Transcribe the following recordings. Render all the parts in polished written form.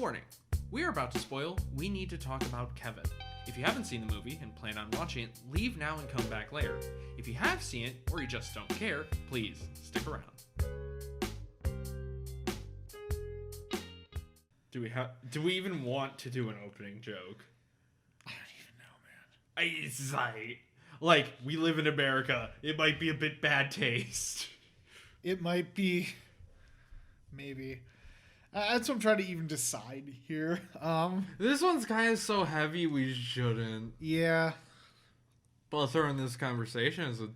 Warning, we are about to spoil We Need to Talk About Kevin. If you haven't seen the movie and plan on watching it, leave now and come back later. If you have seen it, or you just don't care, please stick around. Do we even want to do an opening joke? I don't even know, man. It's like, we live in America. It might be a bit bad taste. It might be. Maybe. That's what I'm trying to even decide here. This one's kind of so heavy we shouldn't. Yeah. But throwing this conversation as a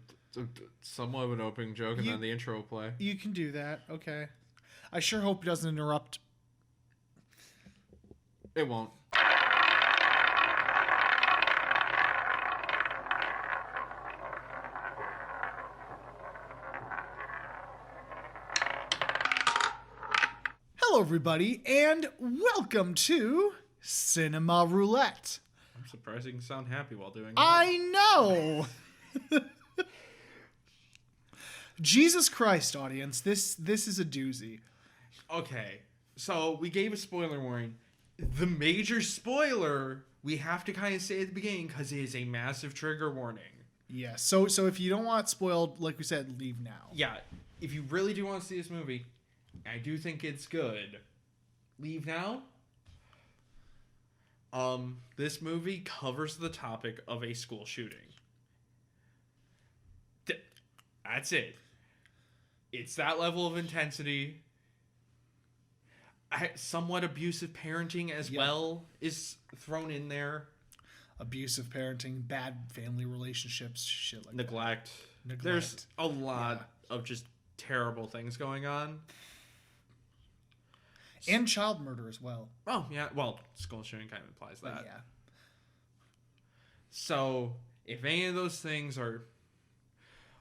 somewhat of an opening joke, and then the intro will play. You can do that. Okay. I sure hope it doesn't interrupt. It won't. Hello, everybody, and welcome to Cinema Roulette. I'm surprised you can sound happy while doing that. I know! Jesus Christ, audience, this is a doozy. Okay, so we gave a spoiler warning. The major spoiler we have to kind of say at the beginning because it is a massive trigger warning. Yeah, so if you don't want it spoiled, like we said, leave now. Yeah, if you really do want to see this movie, I do think it's good. Leave now. This movie covers the topic of a school shooting. That's it. It's that level of intensity. Somewhat abusive parenting as well is thrown in there. Abusive parenting, bad family relationships, shit like Neglect. Neglect. There's a lot of just terrible things going on. And child murder as well. Oh, yeah. Well, school shooting kind of implies that. Yeah. So, if any of those things are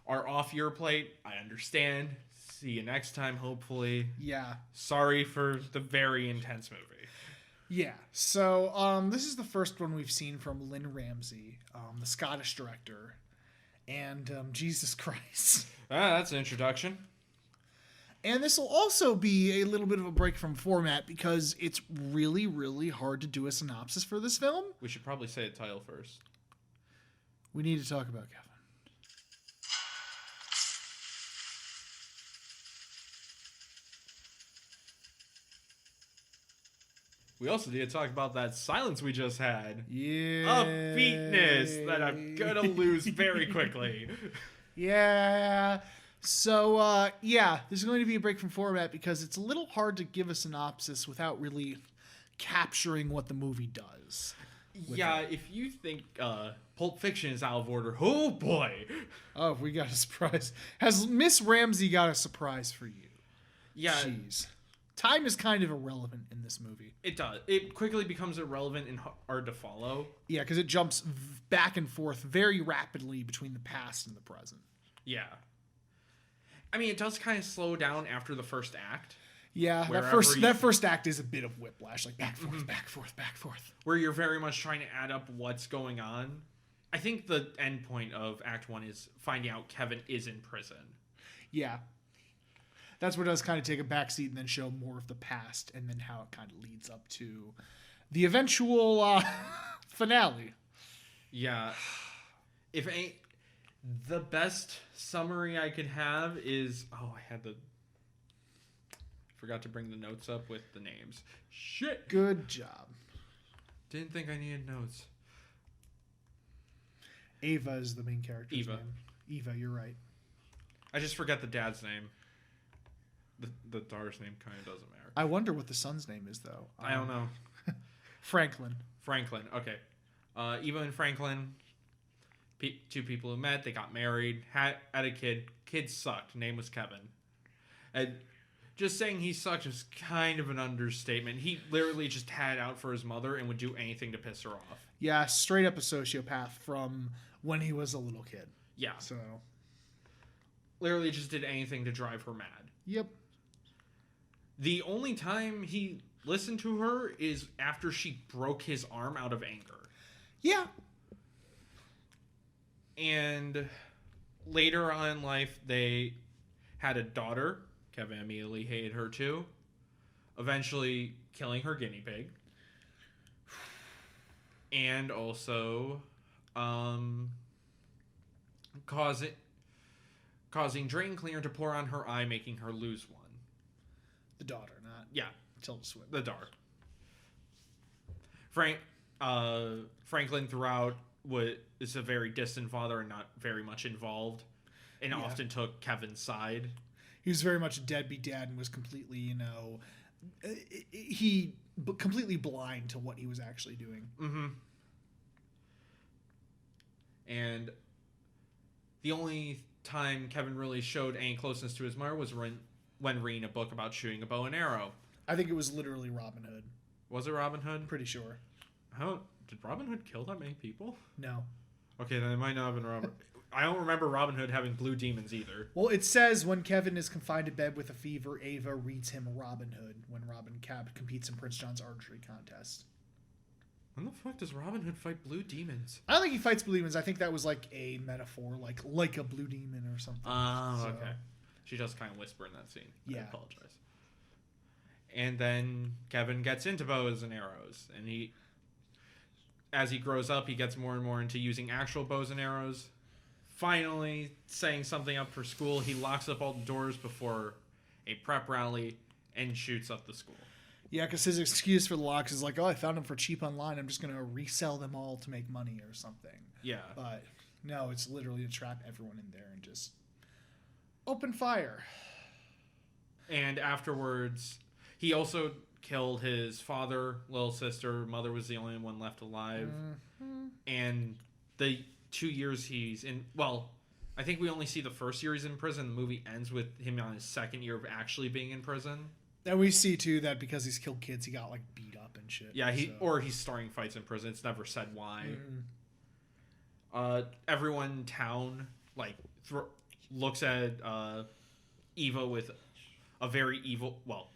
off your plate, I understand. See you next time, hopefully. Yeah. Sorry for the very intense movie. Yeah. So, this is the first one we've seen from Lynne Ramsay, the Scottish director. And, Jesus Christ. That's an introduction. And this will also be a little bit of a break from format because it's really, really hard to do a synopsis for this film. We should probably say the title first. We need to talk about Kevin. We also need to talk about that silence we just had. Yeah. Upbeatness that I'm going to lose very quickly. Yeah. So, this is going to be a break from format because it's a little hard to give a synopsis without really capturing what the movie does. Yeah, if you think Pulp Fiction is out of order, oh boy. Oh, we got a surprise. Has Miss Ramsay got a surprise for you? Yeah. Jeez. Time is kind of irrelevant in this movie. It does. It quickly becomes irrelevant and hard to follow. Yeah, because it jumps back and forth very rapidly between the past and the present. Yeah. I mean, it does kind of slow down after the first act. Yeah, that first act is a bit of whiplash, like back, forth, back, forth, back, forth. Where you're very much trying to add up what's going on. I think the end point of Act 1 is finding out Kevin is in prison. Yeah. That's what does kind of take a backseat and then show more of the past and then how it kind of leads up to the eventual finale. Yeah. The best summary I could have is... Oh, forgot to bring the notes up with the names. Shit. Good job. Didn't think I needed notes. Ava is the main character's Eva. name. Eva, you're right. I just forgot the dad's name. The daughter's name kind of doesn't matter. I wonder what the son's name is, though. I don't know. Franklin. Okay. Eva and Franklin, two people who met, they got married, had a kid. Kid sucked. Name was Kevin. And just saying he sucked is kind of an understatement. He literally just had it out for his mother and would do anything to piss her off. Yeah, straight up a sociopath from when he was a little kid. Yeah. So. Literally just did anything to drive her mad. Yep. The only time he listened to her is after she broke his arm out of anger. Yeah. And later on in life, they had a daughter. Kevin immediately hated her too. eventually killing her guinea pig. And also causing drain cleaner to pour on her eye, making her lose one. The daughter, not Yeah, Tilda Swinton. the daughter. Franklin throughout is a very distant father and not very much involved, and often took Kevin's side. He was very much a deadbeat dad and was completely, completely blind to what he was actually doing. Mm-hmm. And the only time Kevin really showed any closeness to his mother was when reading a book about shooting a bow and arrow. I think it was literally Robin Hood. Was it Robin Hood? Pretty sure. Did Robin Hood kill that many people? No. Okay, then it might not have been Robin. I don't remember Robin Hood having blue demons either. Well, it says when Kevin is confined to bed with a fever, Ava reads him Robin Hood when Robin competes in Prince John's archery contest. When the fuck does Robin Hood fight blue demons? I don't think he fights blue demons. I think that was like a metaphor, like a blue demon or something. Oh, okay. She does kind of whisper in that scene. Yeah. I apologize. And then Kevin gets into bows and arrows, and as he grows up, he gets more and more into using actual bows and arrows. Finally, setting something up for school, he locks up all the doors before a prep rally and shoots up the school. Yeah, because his excuse for the locks is like, oh, I found them for cheap online. I'm just going to resell them all to make money or something. Yeah. But no, it's literally to trap everyone in there and just open fire. And afterwards, he also killed his father, little sister. Mother was the only one left alive. Mm-hmm. And the 2 years he's in... Well, I think we only see the first year he's in prison. The movie ends with him on his second year of actually being in prison. And we see, too, that because he's killed kids, he got, like, beat up and shit. Yeah, or he's starting fights in prison. It's never said why. Mm-hmm. Everyone in town, like, looks at Eva with a very evil... Well,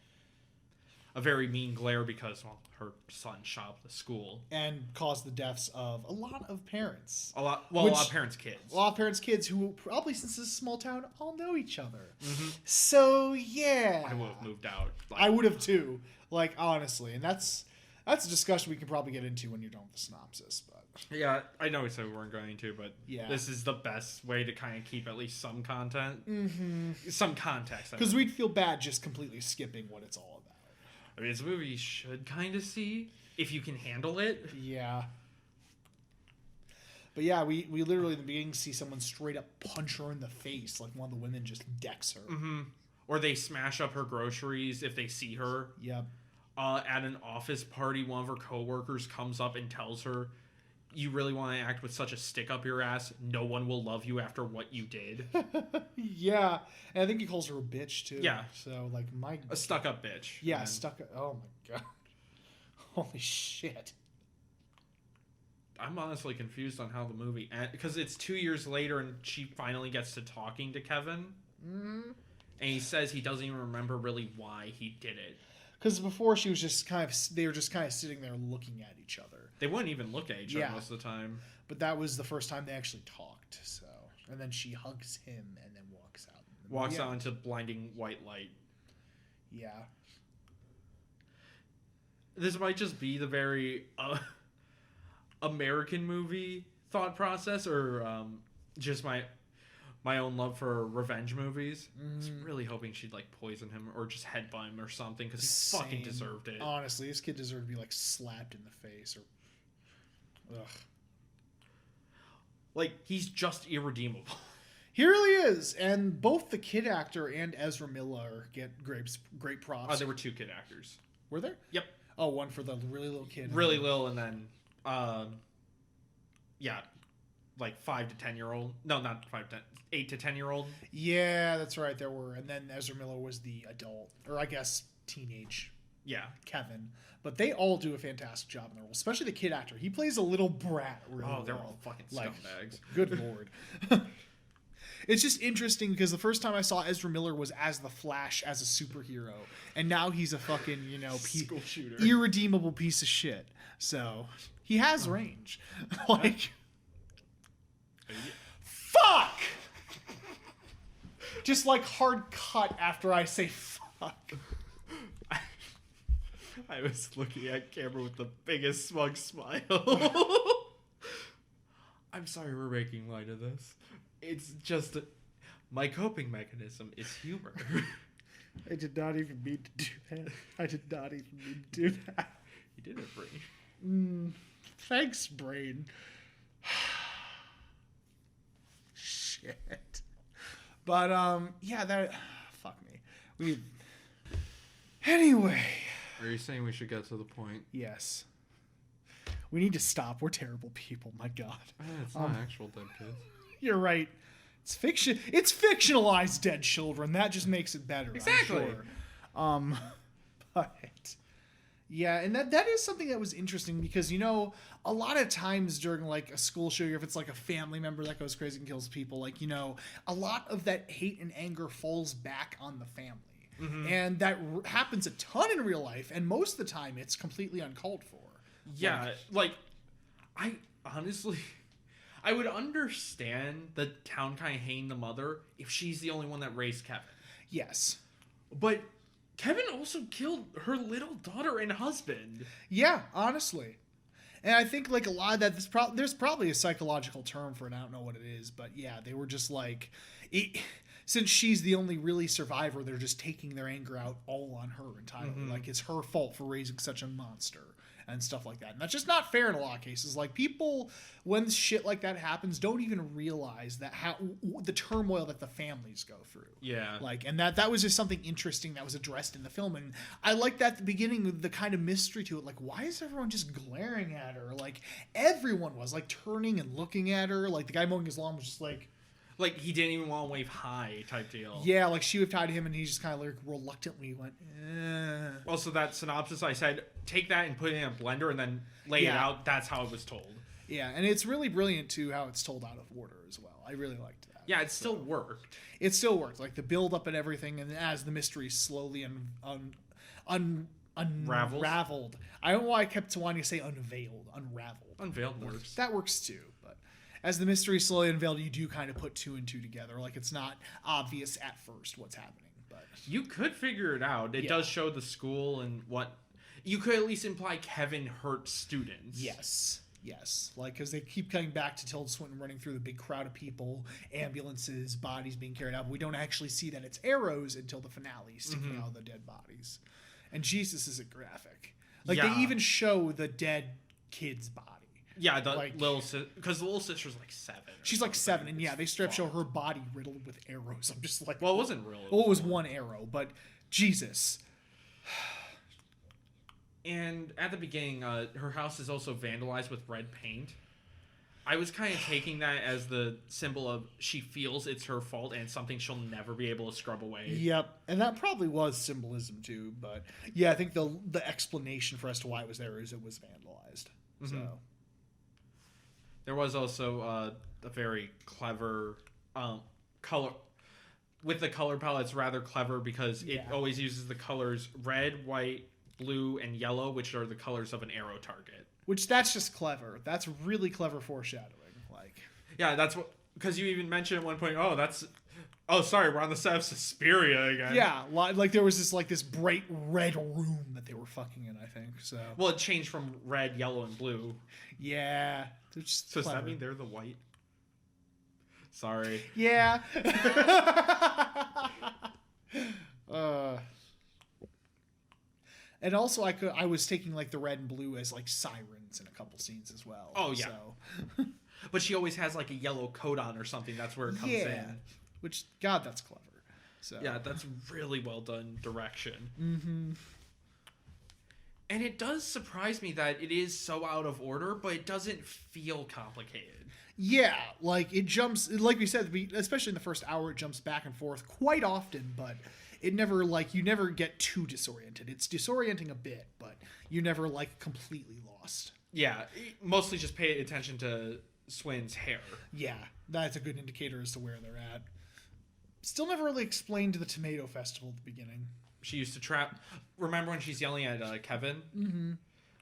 a very mean glare because, well, her son shot up the school. And caused the deaths of a lot of parents. A lot of parents' kids. A lot of parents' kids who probably, since this is a small town, all know each other. Mm-hmm. So, yeah. I would have moved out. I would have, too. Like, honestly. And that's a discussion we can probably get into when you're done with the synopsis. But yeah, I know we said we weren't going to, but yeah. This is the best way to kind of keep at least some content. Mm-hmm. Some context. Because we'd feel bad just completely skipping what it's all about. I mean, it's a movie you should kind of see if you can handle it. Yeah. But yeah, we literally in the beginning see someone straight up punch her in the face. Like one of the women just decks her. Mm-hmm. Or they smash up her groceries if they see her. Yep. At an office party, one of her coworkers comes up and tells her, you really want to act with such a stick up your ass? No one will love you after what you did. Yeah. And I think he calls her a bitch, too. Yeah. So, like, a stuck-up bitch. Yeah, stuck-up. Oh, my God. Holy shit. I'm honestly confused on how the movie ends. Because it's 2 years later and she finally gets to talking to Kevin. Mm-hmm. And he says he doesn't even remember really why he did it. Because before they were just kind of sitting there looking at each other. They wouldn't even look at each other most of the time. But that was the first time they actually talked. So, and then she hugs him and then walks out. Walks out into blinding white light. Yeah. This might just be the very American movie thought process, or just my own love for revenge movies. I was really hoping she'd like poison him or just headbutt him or something because he fucking deserved it. Honestly, this kid deserved to be like slapped in the face or. Ugh. Like he's just irredeemable. He really is, and both the kid actor and Ezra Miller get great props. Oh, there were two kid actors. Were there? Yep. Oh, one for the really little kid. Really little, and then, yeah, like 5 to 10 year old. No, not 5 to 10. 8 to 10 year old. Yeah, that's right. There were, and then Ezra Miller was the adult, or I guess teenage. Yeah, Kevin. But they all do a fantastic job in the role, especially the kid actor. He plays a little brat. Really they're well. all fucking scumbags. Good lord. It's just interesting because the first time I saw Ezra Miller was as the Flash as a superhero, and now he's a fucking school shooter, irredeemable piece of shit. So he has range. Like, fuck. Just like hard cut after I say fuck. I was looking at camera with the biggest smug smile. I'm sorry we're making light of this. It's just my coping mechanism is humor. I did not even mean to do that. I did not even mean to do that. You did it, Brain. Thanks, Brain. Shit. But, yeah, that... Fuck me. Anyway. Are you saying we should get to the point? Yes. We need to stop. We're terrible people. My God. It's not actual dead kids. You're right. It's fiction. It's fictionalized dead children. That just makes it better. Exactly. I'm sure. But yeah, and that is something that was interesting because, you know, a lot of times during like a school shooting, if it's like a family member that goes crazy and kills people, like, you know, a lot of that hate and anger falls back on the family. Mm-hmm. And that happens a ton in real life, and most of the time it's completely uncalled for. Yeah, like I honestly, I would understand the town kind of hating the mother if she's the only one that raised Kevin. Yes. But Kevin also killed her little daughter and husband. Yeah, honestly. And I think like a lot of that, there's probably a psychological term for it. I don't know what it is, but yeah, they were just like... since she's the only really survivor, they're just taking their anger out all on her entirely. Mm-hmm. Like, it's her fault for raising such a monster and stuff like that. And that's just not fair in a lot of cases. Like, people, when shit like that happens, don't even realize that the turmoil that the families go through. Yeah. Like, and that was just something interesting that was addressed in the film. And I like that at the beginning, the kind of mystery to it. Like, why is everyone just glaring at her? Like, everyone was, like, turning and looking at her. Like, the guy mowing his lawn was just like... Like, he didn't even want to wave hi type deal. Yeah, like, she waved hi to him, and he just kind of, like, reluctantly went, eh. Also, that synopsis, I said, take that and put it in a blender and then lay it out. That's how it was told. Yeah, and it's really brilliant, too, how it's told out of order as well. I really liked that. Yeah, it still worked. It still worked. Like, the build-up and everything, and as the mystery slowly unraveled. I don't know why I kept wanting to say unveiled. Unraveled. Unveiled works. That works, too, but... As the mystery slowly unveiled, you do kind of put two and two together. Like, it's not obvious at first what's happening. But you could figure it out. It does show the school and what... You could at least imply Kevin hurt students. Yes. Like, because they keep coming back to Tilda Swinton running through the big crowd of people, ambulances, bodies being carried out. But we don't actually see that it's arrows until the finale, sticking out of the dead bodies. And Jesus, is it graphic. Like, they even show the dead kid's body. Yeah, because the little sister's like 7. She's like 7, and yeah, they straight up show her body riddled with arrows. I'm just like... Well, it wasn't riddled. Well, it was one arrow, but Jesus. And at the beginning, her house is also vandalized with red paint. I was kind of taking that as the symbol of she feels it's her fault and something she'll never be able to scrub away. Yep, and that probably was symbolism too, but yeah, I think the explanation for as to why it was there is it was vandalized. Mm-hmm. So... There was also a very clever color. With the color palette, it's rather clever because it always uses the colors red, white, blue, and yellow, which are the colors of an arrow target. Which, that's just clever. That's really clever foreshadowing. Like, yeah, that's what... Because you even mentioned at one point, oh, sorry, we're on the set of Suspiria again. Yeah, like there was this bright red room that they were fucking in, I think. So. Well, it changed from red, yellow, and blue. Yeah. So does that mean they're the white? Sorry. Yeah. And also, I was taking like the red and blue as like sirens in a couple scenes as well. Oh yeah. So. But she always has like a yellow coat on or something. That's where it comes in. Which, God, that's clever. So yeah, that's really well done direction. Mm-hmm. And it does surprise me that it is so out of order, but it doesn't feel complicated. Yeah, like it jumps, like we said, especially in the first hour, it jumps back and forth quite often, but it never, like, you never get too disoriented. It's disorienting a bit, but you never, like, completely lost. Yeah, mostly just pay attention to Swin's hair. Yeah, that's a good indicator as to where they're at. Still never really explained the tomato festival at the beginning. She used to trap. Remember when she's yelling at Kevin? Mm-hmm.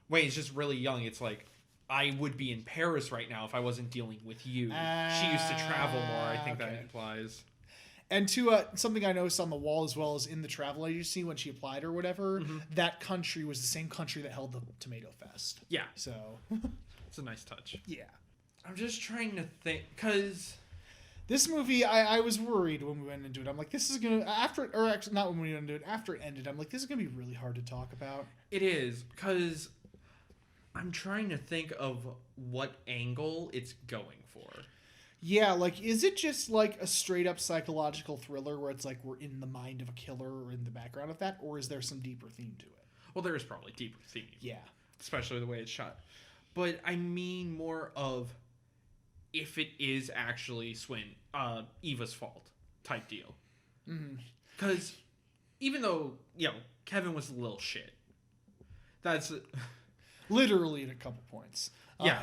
When he's just really young, it's like, I would be in Paris right now if I wasn't dealing with you. She used to travel more, I think that implies. And something I noticed on the wall as well as in the travel agency when she applied or whatever, that country was the same country that held the Tomato Fest. Yeah. So It's a nice touch. yeah. I'm just trying to think, because This movie, I was worried when we went into it. I'm like, this is going to, actually not when we went into it, after it ended, I'm like, this is going to be really hard to talk about. it is, because I'm trying to think of what angle it's going for. Yeah, like, is it just like a straight up psychological thriller where it's like we're in the mind of a killer or in the background of that, or is there some deeper theme to it? Well, there is probably deeper theme. Yeah. Especially the way it's shot. But I mean more of if it is actually Eva's fault type deal. Because even though, Kevin was a little shit. That's... Literally at a couple points. Yeah,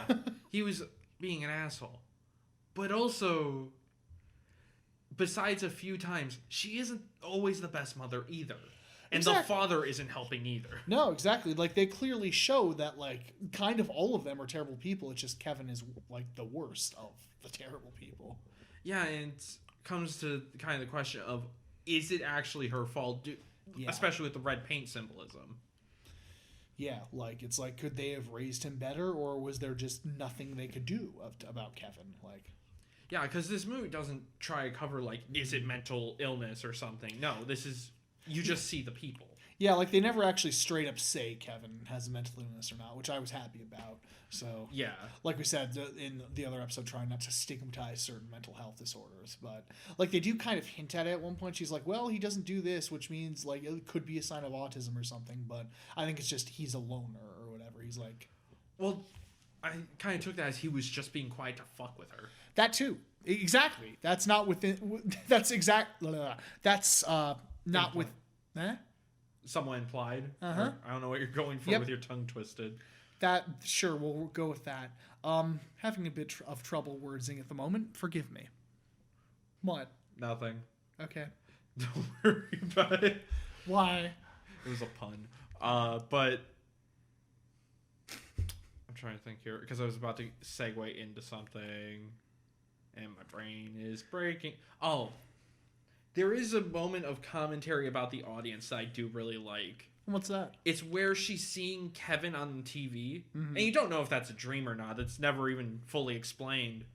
he was being an asshole. But also, besides a few times, she isn't always the best mother either. And the father isn't helping either. No, exactly. Like, they clearly show that, like, kind of all of them are terrible people. It's just Kevin is, like, the worst of the terrible people. Yeah, and it comes to kind of the question of, is it actually her fault? Especially with the red paint symbolism. Yeah, like, it's like, could they have raised him better, or was there just nothing they could do about Kevin? Like... Yeah, because this movie doesn't try to cover, like, is it mental illness or something? No, this is... You just see the people. Yeah, like, they never actually straight up say Kevin has a mental illness or not, which I was happy about. So, yeah. Like we said in the other episode, trying not to stigmatize certain mental health disorders. But, like, they do kind of hint at it at one point. She's like, well, he doesn't do this, which means, like, it could be a sign of autism or something. But I think it's just he's a loner or whatever. He's like... Well, I kind of took that as he was just being quiet to fuck with her. That, too. Exactly. That's not within... That's exact... That's... Not with... Somewhat implied. Uh-huh. I don't know what you're going for with your tongue twisted. That, sure, we'll go with that. Having a bit of trouble wordsing at the moment. Forgive me. What? Nothing. Okay. Don't worry about it. Why? It was a pun. But... I'm trying to think here, because I was about to segue into something, and my brain is breaking. Oh... There is a moment of commentary about the audience that I do really like. What's that? It's where she's seeing Kevin on TV, and you don't know if that's a dream or not. It's never even fully explained.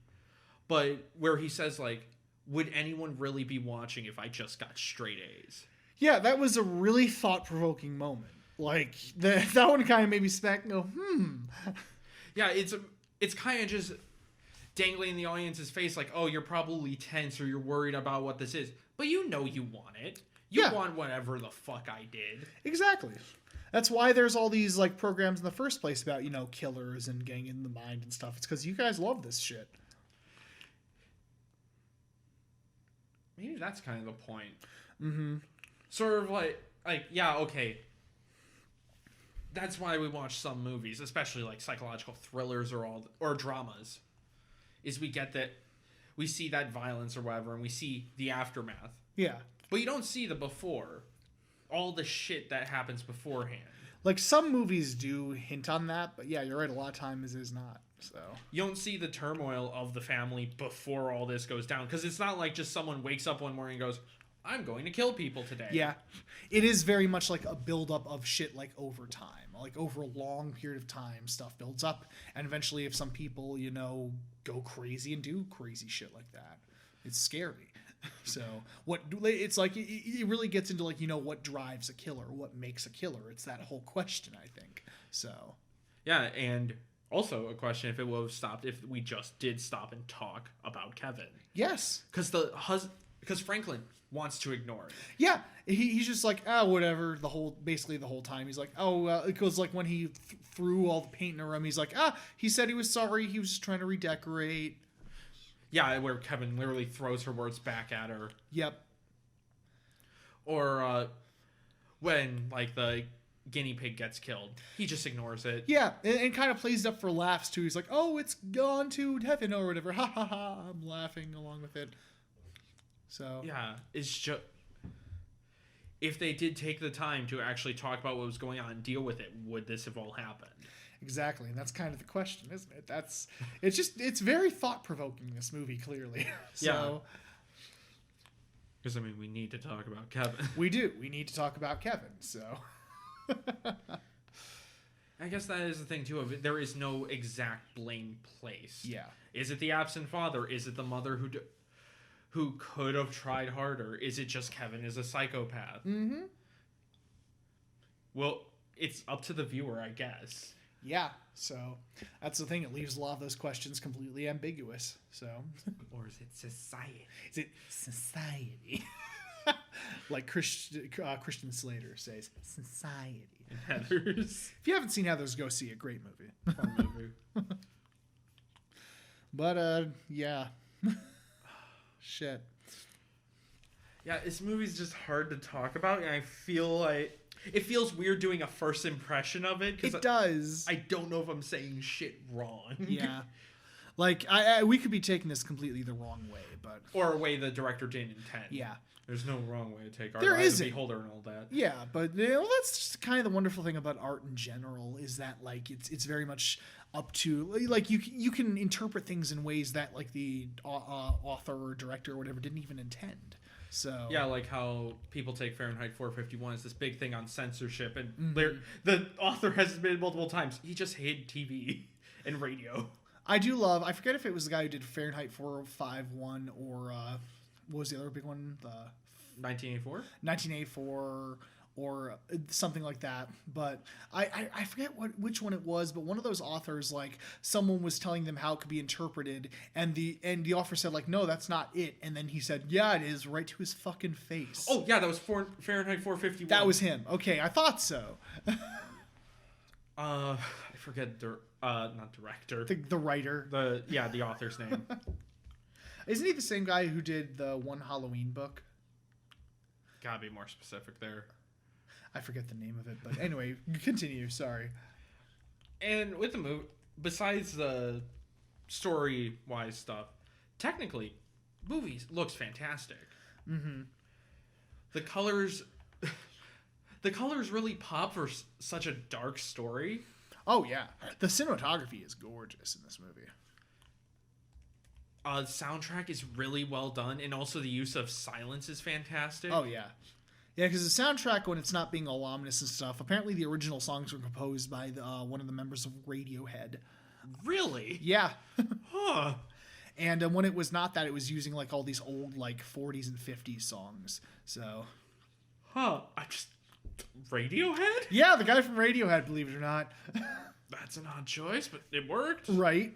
But where he says, like, would anyone really be watching if I just got straight A's? Yeah, that was a really thought-provoking moment. Like, that one kind of made me smack and go, Yeah, it's kind of just dangling in the audience's face like, oh, you're probably tense or you're worried about what this is. But you know you want it. You want whatever the fuck I did. Exactly. That's why there's all these, like, programs in the first place about, killers and getting in the mind and stuff. It's because you guys love this shit. Maybe that's kind of the point. Mm-hmm. Sort of like, yeah, okay. That's why we watch some movies, especially, like, psychological thrillers or dramas, is we get that... We see that violence or whatever, and we see the aftermath. Yeah. But you don't see the before. All the shit that happens beforehand. Like, some movies do hint on that, but yeah, you're right, a lot of times it is not. So you don't see the turmoil of the family before all this goes down. Because it's not like just someone wakes up one morning and goes, I'm going to kill people today. Yeah. It is very much like a buildup of shit, like, over time. Like, over a long period of time, stuff builds up. And eventually, if some people, go crazy and do crazy shit like that, it's scary. So, it's like, it really gets into, like, what drives a killer? What makes a killer? It's that whole question, I think. So. Yeah, and also a question if it would have stopped if we just did stop and talk about Kevin. Yes. Because Franklin wants to ignore it. Yeah, he's just like, whatever. Basically the whole time he's like, it goes like when he threw all the paint in a room. He's like, he said he was sorry. He was just trying to redecorate. Yeah, where Kevin literally throws her words back at her. Yep. Or when like the guinea pig gets killed, he just ignores it. Yeah, and kind of plays it up for laughs too. He's like, it's gone to heaven or whatever. Ha ha ha! I'm laughing along with it. So yeah, it's just if they did take the time to actually talk about what was going on and deal with it, would this have all happened? Exactly, and that's kind of the question, isn't it? It's very thought provoking. This movie clearly. So, Because, I mean, we need to talk about Kevin. We do. We need to talk about Kevin, so... I guess that is the thing, too, of it. There is no exact blame placed. Yeah. Is it the absent father? Is it the mother who could have tried harder? Is it just Kevin is a psychopath? Mm-hmm. Well, it's up to the viewer, I guess. Yeah, so that's the thing. It leaves a lot of those questions completely ambiguous. So, Or is it society? Is it society? Like Christian Slater says, society. And Heathers. If you haven't seen Heathers, go see it. Great movie. Fun movie. But, yeah. Shit. Yeah, this movie's just hard to talk about, and I feel like it feels weird doing a first impression of it. It does. I don't know if I'm saying shit wrong. Yeah. Like, we could be taking this completely the wrong way, but... Or a way the director didn't intend. Yeah. There's no wrong way to take art. There Eye of isn't. the Beholder and all that. Yeah, but that's just kind of the wonderful thing about art in general is that like it's very much up to like you can interpret things in ways that like the author or director or whatever didn't even intend. So yeah, like how people take Fahrenheit 451 as this big thing on censorship, and the author has admitted multiple times he just hated TV and radio. I do love. I forget if it was the guy who did Fahrenheit 451 or what was the other big one? The 1984? 1984 or something like that. But I forget which one it was, but one of those authors, like someone was telling them how it could be interpreted, and the author said like, no, that's not it. And then he said, yeah, it is, right to his fucking face. Oh yeah, that was Fahrenheit 451. That was him. Okay, I thought so. I forget not director. The writer. The author's name. Isn't he the same guy who did the one Halloween book? Gotta be more specific there. I forget the name of it, but anyway, continue. Sorry. And with the movie, besides the story-wise stuff, technically, movies looks fantastic. Mm-hmm. The colors really pop for such a dark story. Oh yeah, the cinematography is gorgeous in this movie. The soundtrack is really well done, and also the use of silence is fantastic. Oh yeah, yeah. Because the soundtrack, when it's not being all ominous and stuff, apparently the original songs were composed by one of the members of Radiohead. Really? Yeah. Huh. And when it was not that, it was using like all these old like 40s and 50s songs. So. Huh. Radiohead? Yeah, the guy from Radiohead, believe it or not. That's an odd choice, but it worked. Right.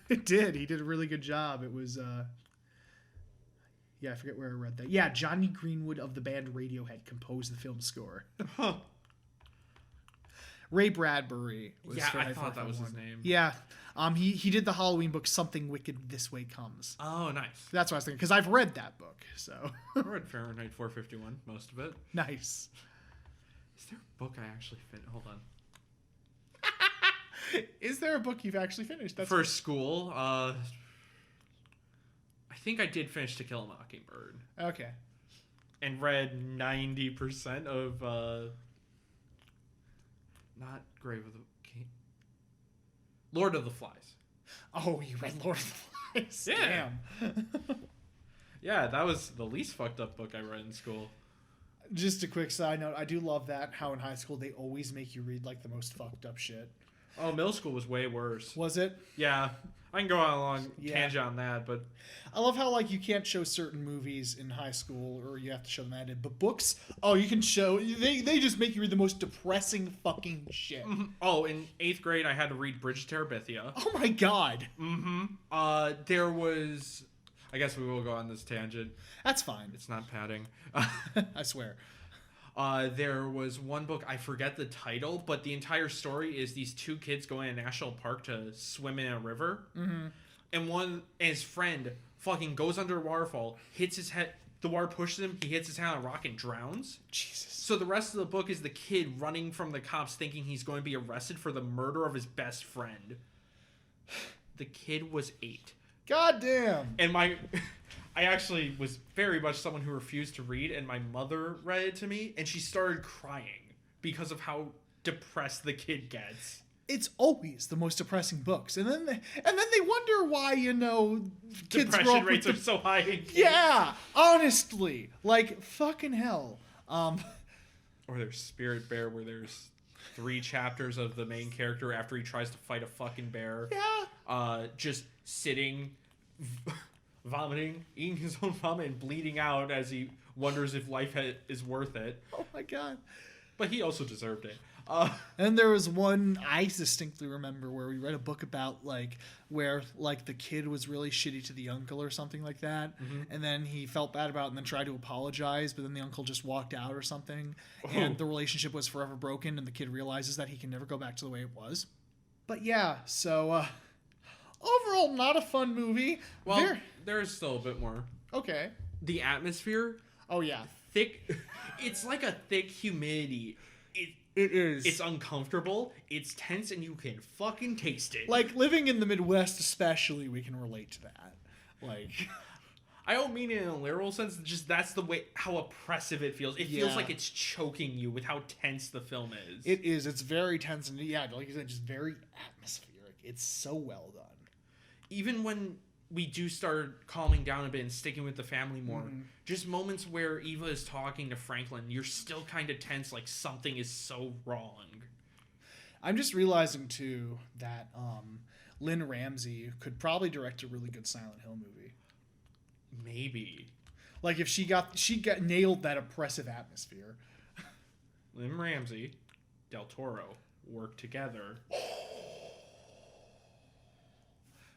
It did. He did a really good job. It was, yeah, I forget where I read that. Yeah, Johnny Greenwood of the band Radiohead composed the film score. Huh. Ray Bradbury was Yeah, for I thought that was his name. Yeah. He did the Halloween book Something Wicked This Way Comes. Oh, nice. That's what I was thinking, because I've read that book, so. I read Fahrenheit 451, most of it. Nice. Is there a book I actually finished? Hold on. Is there a book you've actually finished? For school, I think I did finish To Kill a Mockingbird. Okay. And read 90% of, not Grave of the King. Lord of the Flies. Oh, you read Lord of the Flies? Yeah. Damn. Yeah, that was the least fucked up book I read in school. Just a quick side note, I do love that how in high school they always make you read like the most fucked up shit. Oh, middle school was way worse. Was it? Yeah, I can go on a long tangent on that, but I love how like you can't show certain movies in high school, or you have to show them added. But books, oh, you can show. They just make you read the most depressing fucking shit. Mm-hmm. Oh, in 8th grade, I had to read Bridge to Terabithia. Oh my god. Mm-hmm. There was. I guess we will go on this tangent. That's fine. It's not padding. I swear. There was one book, I forget the title, but the entire story is these two kids going to a national park to swim in a river. Mm-hmm. And his friend fucking goes under a waterfall, hits his head, the water pushes him, he hits his head on a rock and drowns. Jesus. So the rest of the book is the kid running from the cops thinking he's going to be arrested for the murder of his best friend. The kid was 8. God damn. And I actually was very much someone who refused to read, and my mother read it to me, and she started crying because of how depressed the kid gets. it's always the most depressing books, and then they wonder why kids grow Depression up rates with are so high in kids. yeah, honestly, like fucking hell. Or there's Spirit Bear, where there's 3 chapters of the main character after he tries to fight a fucking bear. Yeah. Just sitting, vomiting, eating his own vomit, and bleeding out as he wonders if life is worth it. Oh my god. But he also deserved it. And there was one I distinctly remember where we read a book about where the kid was really shitty to the uncle or something like that, and then he felt bad about it and then tried to apologize, but then the uncle just walked out or something, and the relationship was forever broken, and the kid realizes that he can never go back to the way it was. But yeah, so overall, not a fun movie. Well, there's still a bit more. Okay. The atmosphere. Oh yeah. Thick. It's like a thick humidity. It is. It's uncomfortable, it's tense, and you can fucking taste it. Like, living in the Midwest especially, we can relate to that. Like... I don't mean it in a literal sense, just that's the way, how oppressive it feels. It feels like it's choking you with how tense the film is. It is. It's very tense, and yeah, like you said, just very atmospheric. It's so well done. Even when we do start calming down a bit and sticking with the family more, just moments where Eva is talking to Franklin, you're still kind of tense, like something is so wrong. I'm just realizing too that Lynne Ramsay could probably direct a really good Silent Hill movie. Maybe. Like if she got nailed that oppressive atmosphere. Lynne Ramsay, Del Toro work together.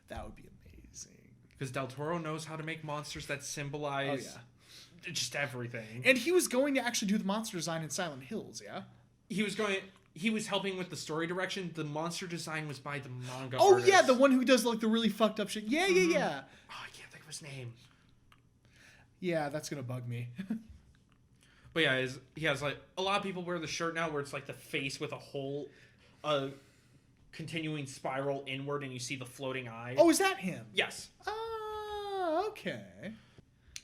That would be amazing. Because Del Toro knows how to make monsters that symbolize just everything. And he was going to actually do the monster design in Silent Hills, yeah? He was helping with the story direction. The monster design was by the manga artist. artist. Yeah, the one who does like the really fucked up shit. Yeah. Oh, I can't think of his name. Yeah, that's gonna bug me. But yeah, he has like a lot of people wear the shirt now where it's like the face with a whole continuing spiral inward and you see the floating eye. Oh, is that him? Yes. Okay.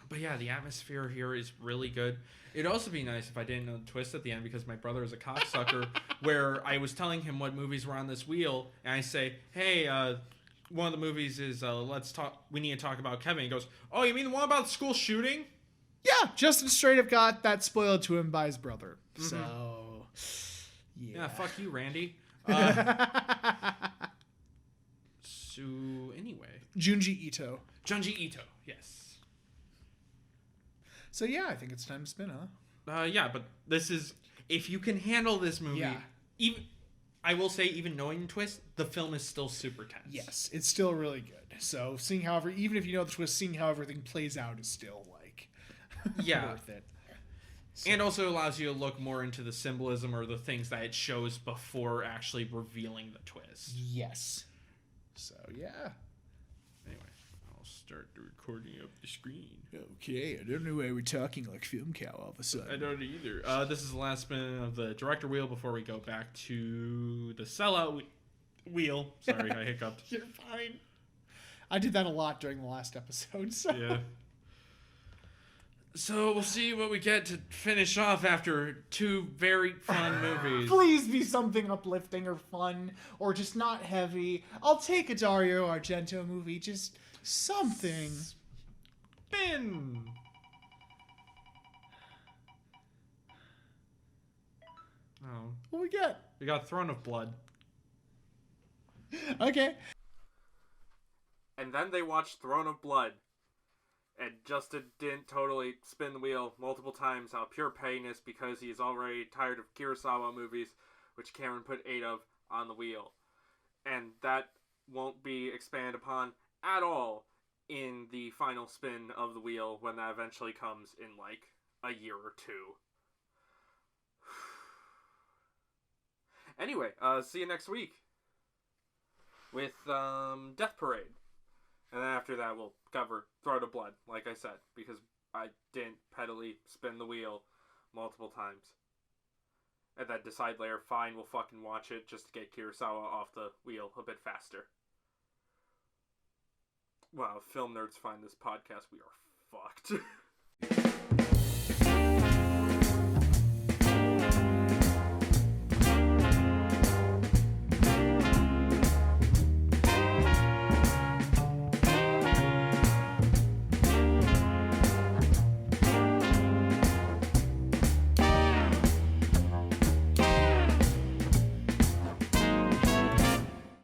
But yeah, the atmosphere here is really good. It'd also be nice if I didn't know the twist at the end because my brother is a cocksucker where I was telling him what movies were on this wheel and I say, hey, one of the movies is we need to talk about Kevin. He goes, oh, you mean the one about the school shooting? Yeah, Justin straight up got that spoiled to him by his brother. So, yeah, fuck you, Randy. So, anyway. Junji Ito, yes. So, yeah, I think it's time to spin, huh? Yeah, but this is... If you can handle this movie... Yeah. I will say, even knowing the twist, the film is still super tense. Yes, it's still really good. So, even if you know the twist, seeing how everything plays out is still, worth it. So. And also allows you to look more into the symbolism or the things that it shows before actually revealing the twist. Yes. So, yeah. Anyway, I'll start the recording of the screen. Okay, I don't know why we're talking like film cow all of a sudden. I don't either. This is the last spin of the director wheel before we go back to the sellout wheel. Sorry, I hiccuped. You're fine. I did that a lot during the last episode. So. Yeah. So we'll see what we get to finish off after 2 very fun movies. Please be something uplifting or fun or just not heavy. I'll take a Dario Argento movie. Just something. Spin. Oh. What we got? We got Throne of Blood. Okay. And then they watched Throne of Blood. And Justin didn't totally spin the wheel multiple times out of pure pettiness because he's already tired of Kurosawa movies, which Cameron put 8 of on the wheel. And that won't be expanded upon at all in the final spin of the wheel when that eventually comes in like a year or 2. Anyway, see you next week with Death Parade. And then after that, we'll cover Throne of Blood, like I said, because I didn't pettily spin the wheel multiple times. And then decide later, fine, we'll fucking watch it just to get Kurosawa off the wheel a bit faster. Well, if film nerds find this podcast, we are fucked.